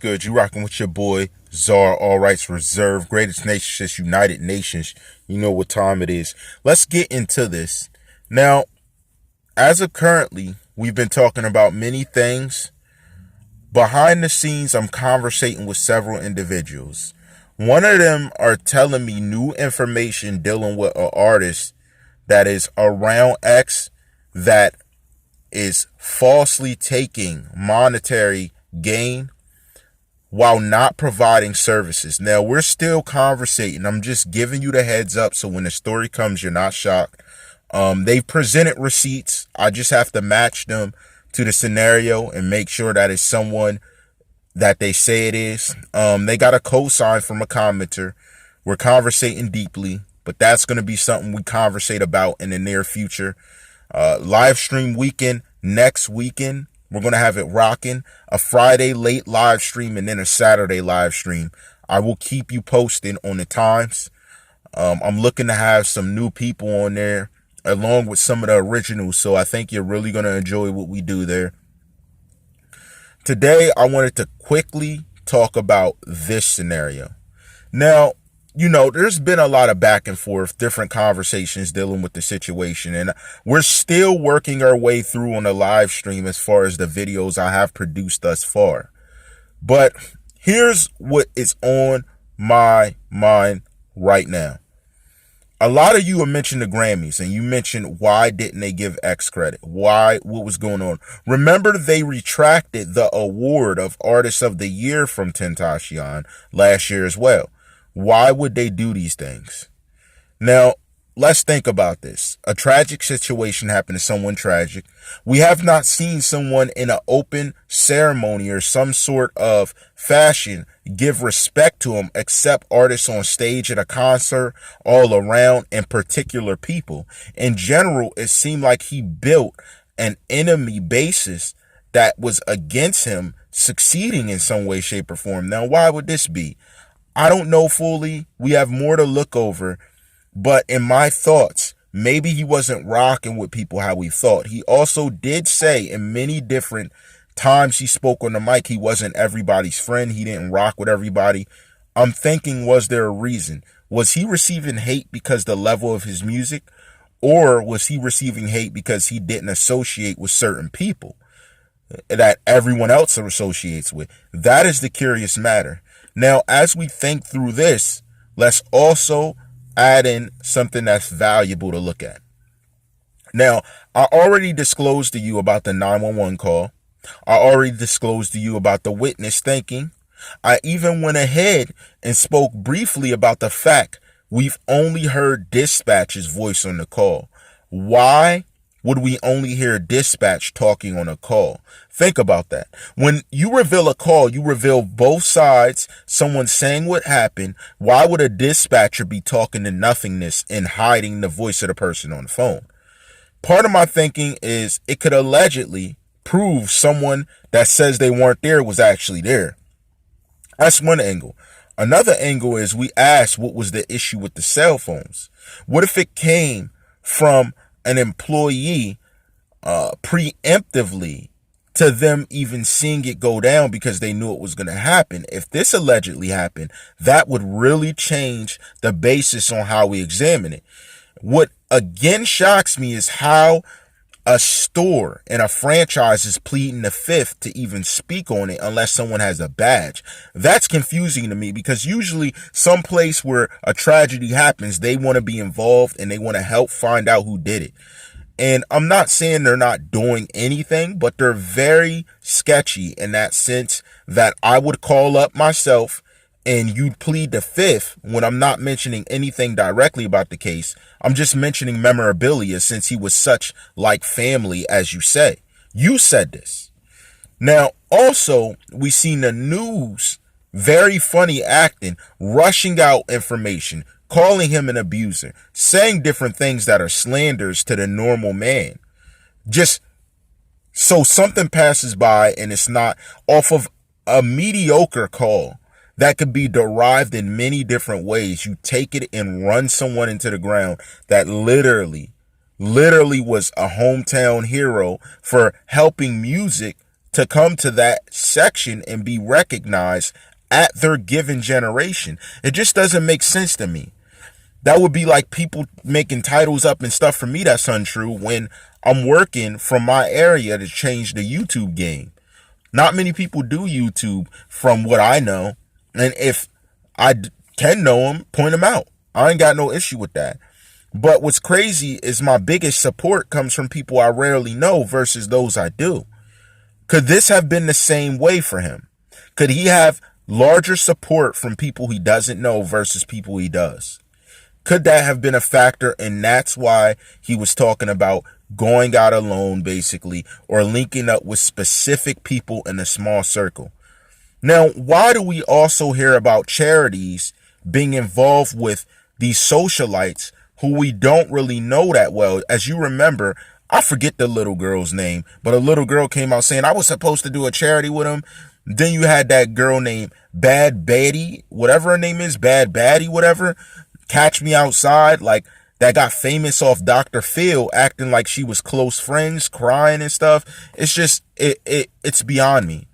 Good, you rocking with your boy TheCzarr, all rights reserved, greatest nation since United Nations. You know what time it is. Let's get into this. Now, as of currently, we've been talking about many things. Behind the scenes, I'm conversating with several individuals. One of them are telling me new information dealing with an artist that is around X that is falsely taking monetary gain while not providing services. Now, we're still conversating. I'm just giving you the heads up so when the story comes, you're not shocked. They've presented receipts. I just have to match them to the scenario and make sure that it's someone that they say it is. They got a cosign from a commenter. We're conversating deeply, but that's going to be something we conversate about in the near future. Live stream weekend next weekend. We're going to have it rocking. A Friday late live stream and then a Saturday live stream. I will keep you posted on the times. I'm looking to have some new people on there along with some of the originals. So I think you're really going to enjoy what we do there. Today, I wanted to quickly talk about this scenario. Now, there's been a lot of back and forth, different conversations dealing with the situation, and we're still working our way through on the live stream as far as the videos I have produced thus far. But here's what is on my mind right now. A lot of you have mentioned the Grammys, and you mentioned why didn't they give X credit? What was going on? Remember, they retracted the award of Artist of the Year from XxxTentacion last year as well. Why would they do these things? Now, let's think about this. A tragic situation happened to someone tragic. We have not seen someone in an open ceremony or some sort of fashion give respect to him except artists on stage at a concert, all around, and particular people. In general, it seemed like he built an enemy basis that was against him succeeding in some way, shape, or form. Now, why would this be? I don't know fully. We have more to look over. But in my thoughts, maybe he wasn't rocking with people how we thought. He also did say in many different times he spoke on the mic, he wasn't everybody's friend. He didn't rock with everybody. I'm thinking, was there a reason? Was he receiving hate because the level of his music? Or was he receiving hate because he didn't associate with certain people that everyone else associates with? That is the curious matter. Now, as we think through this, let's also add in something that's valuable to look at. Now, I already disclosed to you about the 911 call. I already disclosed to you about the witness thinking. I even went ahead and spoke briefly about the fact we've only heard dispatch's voice on the call. Why would we only hear dispatch talking on a call? Think about that. When you reveal a call, you reveal both sides, someone saying what happened. Why would a dispatcher be talking to nothingness and hiding the voice of the person on the phone? Part of my thinking is it could allegedly prove someone that says they weren't there was actually there. That's one angle. Another angle is we asked what was the issue with the cell phones. What if it came from an employee preemptively to them even seeing it go down because they knew it was going to happen? If this allegedly happened, that would really change the basis on how we examine it. What again shocks me is how a store and a franchise is pleading the fifth to even speak on it unless someone has a badge. That's confusing to me because usually some place where a tragedy happens, they want to be involved and they want to help find out who did it. And I'm not saying they're not doing anything, but they're very sketchy in that sense that I would call up myself and you'd plead the fifth when I'm not mentioning anything directly about the case. I'm just mentioning memorabilia since he was such like family, as you say. You said this. Now, also, we seen the news, very funny acting, rushing out information, calling him an abuser, saying different things that are slanders to the normal man. Just so something passes by and it's not off of a mediocre call that could be derived in many different ways. You take it and run someone into the ground that literally was a hometown hero for helping music to come to that section and be recognized at their given generation. It just doesn't make sense to me. That would be like people making titles up and stuff. For me, that's untrue when I'm working from my area to change the YouTube game. Not many people do YouTube from what I know. And if I can know them, point them out. I ain't got no issue with that. But what's crazy is my biggest support comes from people I rarely know versus those I do. Could this have been the same way for him? Could he have larger support from people he doesn't know versus people he does? Could that have been a factor? And that's why he was talking about going out alone, basically, or linking up with specific people in a small circle. Now, why do we also hear about charities being involved with these socialites who we don't really know that well? As you remember, I forget the little girl's name, but a little girl came out saying I was supposed to do a charity with him. Then you had that girl named Bad Baddie, whatever her name is, Bad Baddie, whatever. Catch Me Outside, like that got famous off Dr. Phil, acting like she was close friends, crying and stuff. It's just, it's beyond me.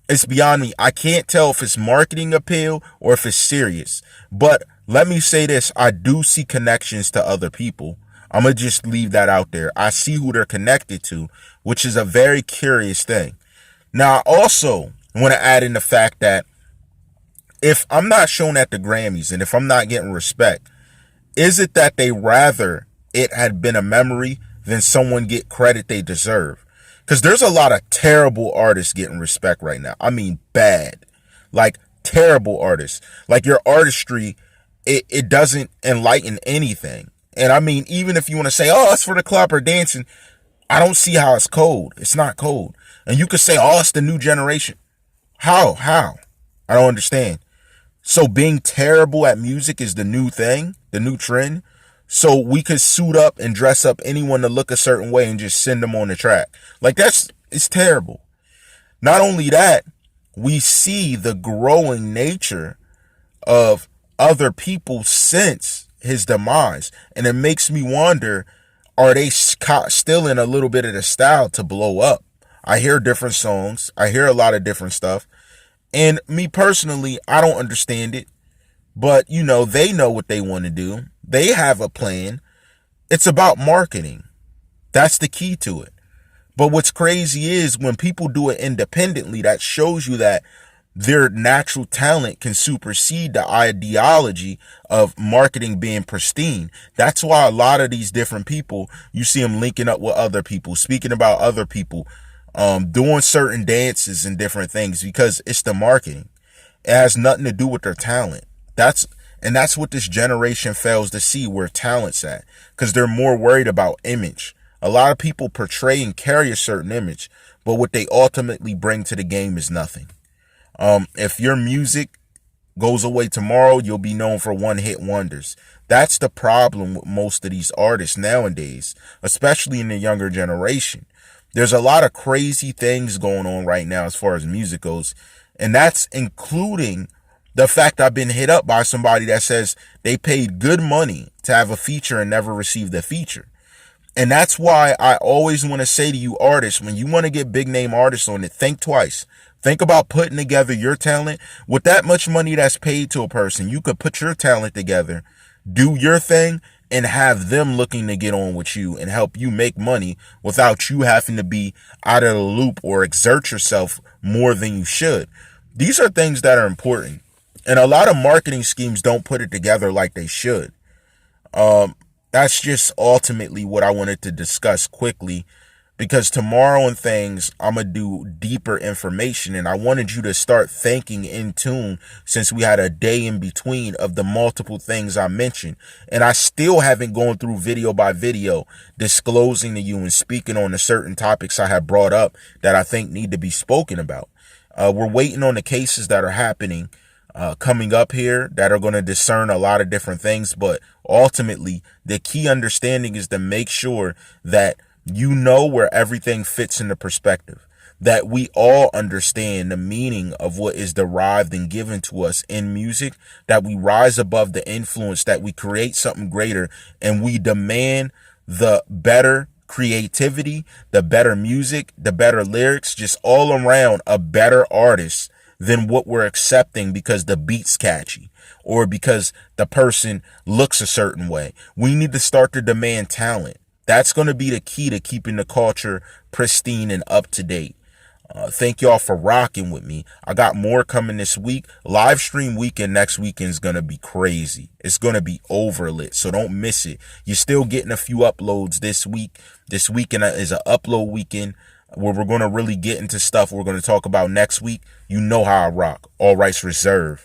It's beyond me. I can't tell if it's marketing appeal or if it's serious. But let me say this, I do see connections to other people. I'm going to just leave that out there. I see who they're connected to, which is a very curious thing. Now, I also want to add in the fact that if I'm not shown at the Grammys and if I'm not getting respect, is it that they rather it had been a memory than someone get credit they deserve? Because there's a lot of terrible artists getting respect right now. I mean, bad, like terrible artists. Like your artistry, it doesn't enlighten anything. And I mean, even if you want to say, oh, it's for the club or dancing, I don't see how it's cold. It's not cold. And you could say, oh, it's the new generation. How? I don't understand. So being terrible at music is the new thing, the new trend. So we could suit up and dress up anyone to look a certain way and just send them on the track. Like it's terrible. Not only that, we see the growing nature of other people since his demise. And it makes me wonder, are they still in a little bit of the style to blow up? I hear different songs. I hear a lot of different stuff. And me personally, I don't understand it. But, you know, they know what they want to do. They have a plan. It's about marketing. That's the key to it. But what's crazy is when people do it independently, that shows you that their natural talent can supersede the ideology of marketing being pristine. That's why a lot of these different people, you see them linking up with other people, speaking about other people, doing certain dances and different things, because it's the marketing. It has nothing to do with their talent. That's what this generation fails to see where talent's at, because they're more worried about image. A lot of people portray and carry a certain image, but what they ultimately bring to the game is nothing. If your music goes away tomorrow, you'll be known for one-hit wonders. That's the problem with most of these artists nowadays, especially in the younger generation. There's a lot of crazy things going on right now as far as music goes, and that's including the fact I've been hit up by somebody that says they paid good money to have a feature and never received a feature. And that's why I always want to say to you artists, when you want to get big name artists on it, think twice. Think about putting together your talent. With that much money that's paid to a person, you could put your talent together, do your thing, and have them looking to get on with you and help you make money without you having to be out of the loop or exert yourself more than you should. These are things that are important. And a lot of marketing schemes don't put it together like they should. That's just ultimately what I wanted to discuss quickly, because tomorrow and things, I'm going to do deeper information, and I wanted you to start thinking in tune since we had a day in between of the multiple things I mentioned. And I still haven't gone through video by video disclosing to you and speaking on the certain topics I have brought up that I think need to be spoken about. We're waiting on the cases that are happening coming up here that are going to discern a lot of different things. But ultimately, the key understanding is to make sure that you know where everything fits into perspective, that we all understand the meaning of what is derived and given to us in music, that we rise above the influence, that we create something greater, and we demand the better creativity, the better music, the better lyrics, just all around a better artist than what we're accepting because the beat's catchy or because the person looks a certain way. We need to start to demand talent. That's going to be the key to keeping the culture pristine and up to date. Thank y'all for rocking with me. I got more coming this week. Live stream weekend next weekend is going to be crazy. It's going to be overlit, so don't miss it. You're still getting a few uploads this week. This weekend is an upload weekend where we're going to really get into stuff we're going to talk about next week. You know how I rock. All rights reserved.